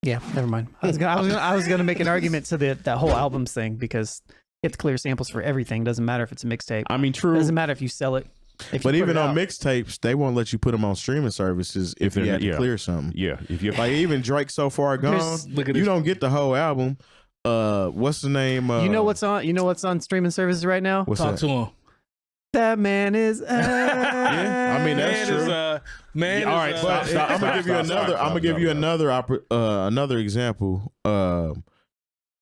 Yeah, never mind. I was gonna make an argument to that whole albums thing because it's clear samples for everything. Doesn't matter if it's a mixtape. I mean, true. Doesn't matter if you sell it. But even on mixtapes, they won't let you put them on streaming services if you had to clear something. Yeah, if you like even Drake So Far Gone, you don't get the whole album. What's the name? You know what's on? You know what's on streaming services right now? Talk to him. That man is. Yeah, I mean that's true. All right, stop. I'm gonna give you another. I'm gonna give you another example.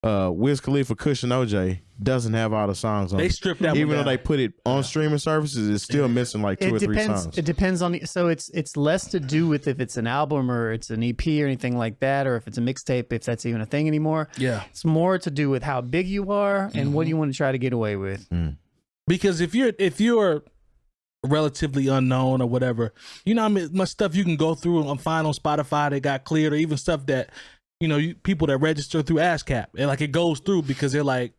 Wiz Khalifa, Kush and OJ doesn't have all the songs on. They stripped that even one though they put it on streaming services. It's still missing like two or three songs. It depends on so it's less to do with if it's an album or it's an EP or anything like that, or if it's a mixtape, if that's even a thing anymore. Yeah, it's more to do with how big you are and what you want to try to get away with. Because if you're relatively unknown or whatever, you know, I mean, much stuff you can go through and find on Spotify that got cleared, or even stuff that, you know, people that register through ASCAP, and like it goes through because they're like,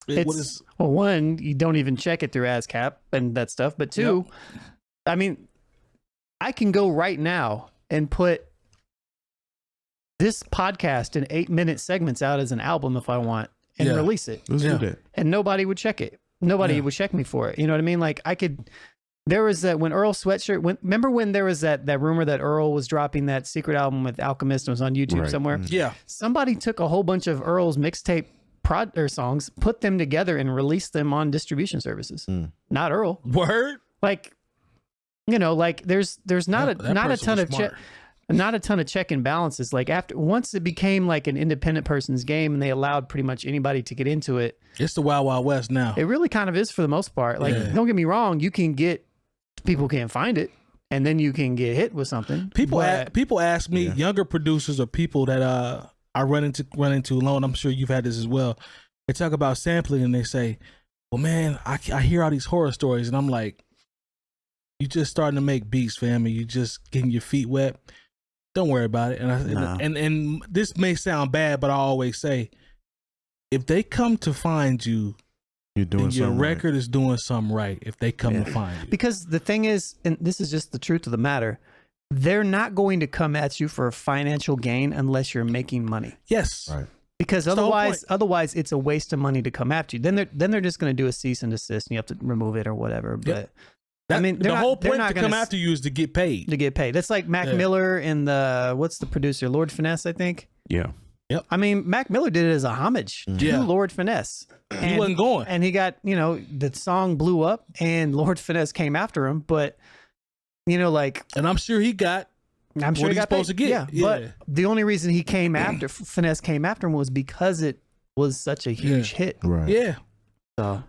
well, one, you don't even check it through ASCAP and that stuff, but two, I mean, I can go right now and put this podcast in 8-minute segments out as an album if I want and release it. Let's do that. And nobody would check it. Nobody would check me for it. You know what I mean? Like I could. There was that when Earl Sweatshirt. Remember when there was that rumor that Earl was dropping that secret album with Alchemist and was on YouTube somewhere? Yeah. Somebody took a whole bunch of Earl's mixtape songs, put them together, and released them on distribution services. Not Earl. Word. Like, you know, like there's not a ton of not a ton of check and balances. Like once it became like an independent person's game and they allowed pretty much anybody to get into it. It's the Wild Wild West now. It really kind of is for the most part. Like, don't get me wrong, you can get, people can't find it, and then you can get hit with something. People ask me, younger producers or people that I run into alone. I'm sure you've had this as well. They talk about sampling and they say, "Well, man, I hear all these horror stories," and I'm like, "You just starting to make beats, fam, and you just getting your feet wet. Don't worry about it." And this may sound bad, but I always say, if they come to find you, you're doing your record is doing something right. If they come to find you, because the thing is, and this is just the truth of the matter, they're not going to come at you for a financial gain unless you're making money. Yes, right. Because otherwise, it's a waste of money to come after you. Then they're just going to do a cease and desist, and you have to remove it or whatever. But I mean, the whole point to come after you is to get paid. That's like Mac Miller and what's the producer, Lord Finesse, I think. Yeah. Yep. I mean, Mac Miller did it as a homage to Lord Finesse. And he wasn't going. And he got, you know, the song blew up and Lord Finesse came after him. But, you know, like. And I'm sure he got what he's supposed to get. Yeah. But the only reason he came after, Finesse came after him was because it was such a huge hit. Right. Yeah. So.